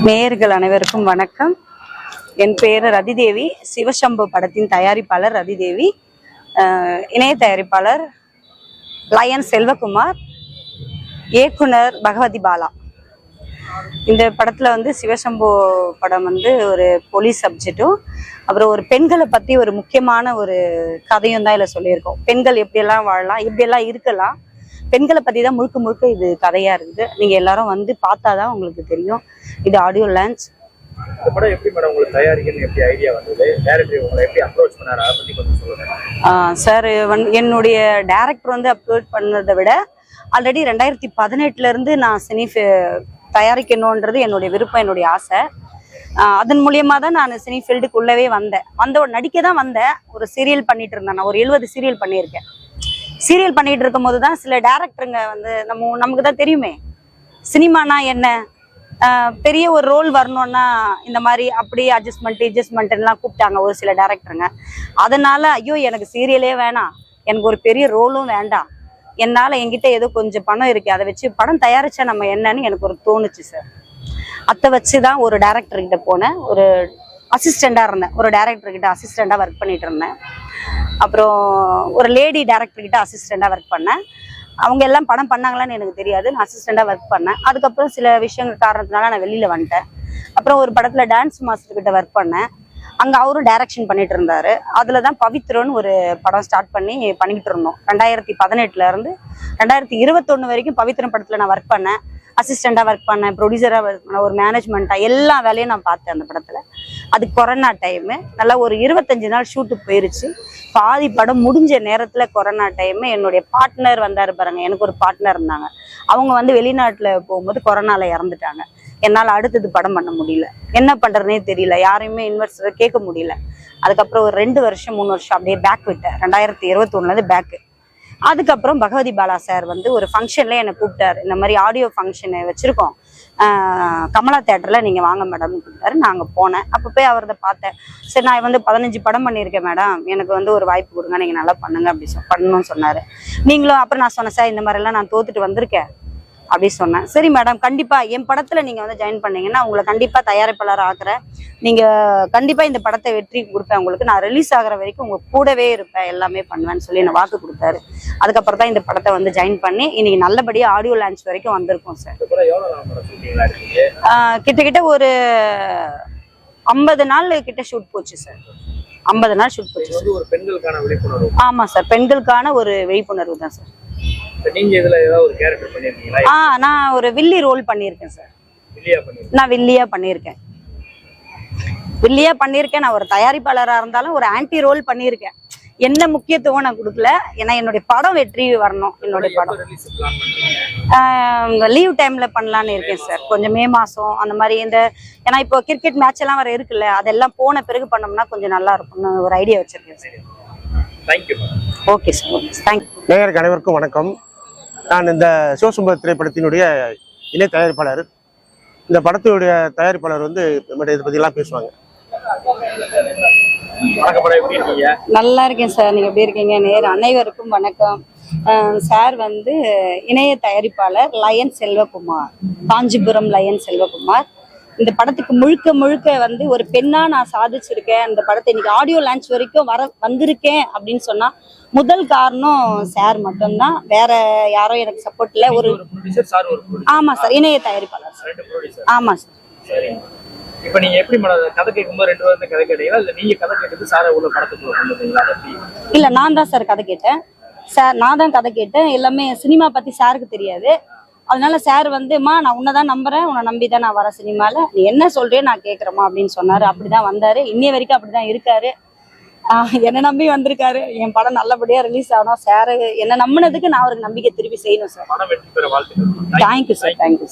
நேயர்கள் அனைவருக்கும் வணக்கம். என் பேரு ரதிதேவி. சிவசம்பு படத்தின் தயாரிப்பாளர் ரதிதேவி. இணைய தயாரிப்பாளர் லயன் செல்வகுமார், இயக்குனர் பகவதி பாலா. இந்த படத்துல சிவசம்பு படம் ஒரு போலீஸ் சப்ஜெக்டும் அப்புறம் ஒரு பெண்களை பத்தி ஒரு முக்கியமான ஒரு கதையும் தான் இதுல சொல்லியிருக்கோம். பெண்கள் எப்படியெல்லாம் வாழலாம், எப்படியெல்லாம் இருக்கலாம், பெண்களை பத்தி தான் முழுக்க முழுக்க இது கதையா இருக்குது. நீங்க எல்லாரும் பார்த்தாதான் உங்களுக்கு தெரியும். இது ஆடியோ லான்ச். இந்த படம் எப்படி மேடம் உங்களுக்கு தயாரிக்கணும், எப்படி ஐடியா வந்தது, டைரக்டர் உங்களை எப்படி அப்ரோச் பண்ணாரு, அதை பத்தி கொஞ்சம் சொல்லுங்க. சார் என்னுடைய டைரக்டர் அப்ரோச் பண்ணதை விட ஆல்ரெடி 2018 இருந்து நான் சினி தயாரிக்கணுன்றது என்னுடைய விருப்பம், என்னுடைய ஆசை. அதன் மூலியமா தான் நான் சினி ஃபீல்டுக்குள்ளவே வந்த நடிக்க தான் வந்தேன். ஒரு சீரியல் பண்ணிட்டு இருந்தேன். நான் ஒரு 70 சீரியல் பண்ணியிருக்கேன். சீரியல் பண்ணிட்டு இருக்கும் போது தான் சில டேரக்டருங்க நமக்கு தான் தெரியுமே சினிமானா என்ன, பெரிய ஒரு ரோல் வரணும்னா இந்த மாதிரி அப்படியே அட்ஜஸ்ட்மெண்ட்லாம் கூப்பிட்டாங்க ஒரு சில டேரக்டருங்க. அதனால ஐயோ எனக்கு சீரியலே வேணாம், எனக்கு ஒரு பெரிய ரோலும் வேண்டாம், என்னால் என்கிட்ட ஏதோ கொஞ்சம் பணம் இருக்கு, அதை வச்சு படம் தயாரிச்சா நம்ம என்னன்னு எனக்கு ஒரு தோணுச்சு சார். அதை வச்சு தான் ஒரு டேரக்டர்கிட்ட போனேன். ஒரு அசிஸ்டண்டாக இருந்தேன், ஒரு டேரக்டர்கிட்ட அசிஸ்டண்டாக ஒர்க் பண்ணிட்டு இருந்தேன். அப்புறம் ஒரு லேடி டேரக்டர்கிட்ட அசிஸ்டண்டாக ஒர்க் பண்ணேன். அவங்க எல்லாம் படம் பண்ணாங்களான்னு எனக்கு தெரியாது. நான் அசிஸ்டண்டாக ஒர்க் பண்ணேன். அதுக்கப்புறம் சில விஷயங்கள் காரணத்தினால நான் வெளியில் வந்துட்டேன். அப்புறம் ஒரு படத்தில் டான்ஸ் மாஸ்டர்கிட்ட ஒர்க் பண்ணேன். அங்கே அவரும் டைரக்ஷன் பண்ணிட்டு இருந்தாரு. அதில் தான் பவித்ரன்னு ஒரு படம் ஸ்டார்ட் பண்ணிக்கிட்டு இருந்தோம். 2018 இருந்து 2021 வரைக்கும் பவித்ரன் படத்தில் நான் ஒர்க் பண்ணேன். அசிஸ்டண்டாக ஒர்க் பண்ணேன், ப்ரொடியூசராக ஒர்க் பண்ணேன், ஒரு மேனேஜ்மெண்ட்டாக எல்லா வேலையும் நான் பார்த்தேன் அந்த படத்தில். அது கொரோனா டைமு. நல்லா ஒரு 25 நாள் ஷூட்டு போயிருச்சு. பாதி படம் முடிஞ்ச நேரத்தில் கொரோனா டைமு என்னுடைய பார்ட்னர் வந்தார் பாருங்க. எனக்கு ஒரு பார்ட்னர் இருந்தாங்க. அவங்க வெளிநாட்டில் போகும்போது கொரோனாவில் இறந்துட்டாங்க. என்னால் அடுத்தது படம் பண்ண முடியல. என்ன பண்ணுறதுனே தெரியல, யாரையுமே இன்வெஸ்டர் கேட்க முடியல. அதுக்கப்புறம் ஒரு 2 வருஷம் 3 வருஷம் அப்படியே பேக் விட்டேன். 2021 பேக்கு. அதுக்கப்புறம் பகவதி பாலா சார் ஒரு ஃபங்க்ஷன்ல என்னை கூப்பிட்டாரு. இந்த மாதிரி ஆடியோ ஃபங்க்ஷனை வச்சிருக்கோம், கமலா தேட்டர்ல நீங்க வாங்க மேடம் கூப்பிட்டாரு. நான் அங்கே போனேன். அப்போ போய் அவரதை பார்த்தேன். சரி, நான் 15 படம் பண்ணியிருக்கேன் மேடம், எனக்கு ஒரு வாய்ப்பு கொடுங்க, நீங்க நல்லா பண்ணுங்க அப்படி பண்ணணும்னு சொன்னாரு. நீங்களும் அப்புறம் நான் சொன்னேன், சார் இந்த மாதிரிலாம் நான் தோத்துட்டு வந்திருக்கேன் அப்படி சொன்னேன். சரி மேடம், கண்டிப்பா என் படத்துல நீங்க ஜாயின் பண்ணீங்கன்னா உங்களை கண்டிப்பா தயாரிப்பாளர் ஆக்குறேன், நீங்க கண்டிப்பா இந்த படத்தை வெற்றி கொடுப்பேன், உங்களுக்கு நான் ரிலீஸ் ஆகிற வரைக்கும் உங்க கூடவே இருப்பேன், எல்லாமே பண்ணுவேன்னு சொல்லி என்ன வாக்கு கொடுத்தாரு. அதுக்கப்புறம் தான் இந்த படத்தை ஜாயின் பண்ணி இன்னைக்கு நல்லபடியா ஆடியோ லான்ச் வரைக்கும் வந்திருக்கோம் சார். கிட்டத்தட்ட ஒரு 50 நாள் கிட்ட ஷூட் போச்சு சார். 50 நாள் ஷூட் போச்சு. ஆமா சார், பெண்களுக்கான ஒரு விழிப்புணர்வு தான் சார். நான் ஒரு வில்லி ரோல் பண்ணியிருக்கேன் சார். நான் வில்லியா பண்ணியிருக்கேன். நான் ஒரு தயாரிப்பாளராக இருந்தாலும் ஒரு ஆன்டி ரோல் பண்ணியிருக்கேன். என்ன முக்கியத்துவம் நான் கொடுக்கல. ஏன்னா என்னுடைய படம் வெற்றி வரணும். என்னுடைய படம் லீவ் டைம்ல பண்ணலான்னு இருக்கேன் சார். கொஞ்சம் மே மாசம் அந்த மாதிரி. ஏன்னா இப்போ கிரிக்கெட் மேட்ச் எல்லாம் வர இருக்குல்ல, அதெல்லாம் போன பிறகு பண்ணோம்னா கொஞ்சம் நல்லா இருக்கும்னு ஒரு ஐடியா வச்சிருக்கேன் sir. Okay sir, okay, thank you. நேயர்கள் அனைவருக்கும் வணக்கம். நான் இந்த சிவசம்பு திரைப்படத்தினுடைய இணை தயாரிப்பாளர். இந்த படத்தினுடைய தயாரிப்பாளர் இதை பற்றிலாம் பேசுவாங்க. நல்லா இருக்கேன் சார், நீங்க எப்படி இருக்கீங்க? நேர் அனைவருக்கும் வணக்கம். சார் இணைய தயாரிப்பாளர் லயன் செல்வகுமார், காஞ்சிபுரம் லயன் செல்வகுமார். இந்த படத்துக்கு முழுக்க முழுக்க ஒரு பெண்ணா நான் சாதிச்சிருக்கேன். இந்த படத்தை இன்னைக்கு ஆடியோ லான்ச் வரைக்கும் வந்திருக்கேன் அப்படின்னு சொன்னா முதல் காரணம் சார் மட்டும்தான். வேற யாரும் எனக்கு சப்போர்ட் இல்ல. ஆமா சார், இணைய தயாரிப்பாளர் சார். ஆமா சார். இப்ப நீங்க எப்படி கதை கேட்கும்போது 2 வாரத்தை கதை கேட்டீங்களா, இல்ல நீங்க கதை கேட்டது சார உள்ள படத்துக்குள்ள கொண்டுவந்தீங்களா? இல்ல, நான் தான் சார் கதை கேட்டேன். சார் நான் தான் கதை கேட்டேன். எல்லாமே சினிமா பத்தி சாருக்கு தெரியாது. அதனால சார் நான் உன்னைதான் நம்புறேன், உன்னை நம்பிதான் நான் வரேன் சினிமால, நீ என்ன சொல்றே நான் கேட்கறேமா அப்படின்னு சொன்னாரு. அப்படிதான் வந்தாரு. இன்னைய வரைக்கும் அப்படிதான் இருக்காரு. என்ன நம்பி வந்திருக்காரு. என் படம் நல்லபடியா ரிலீஸ் ஆகணும். சார் என்ன நம்பினதுக்கு நான் அவருக்கு நம்பிக்கை திருப்பி செய்யணும் சார். படம் வெற்றி பெற வாழ்த்துக்கள். Thank you sir, thank you.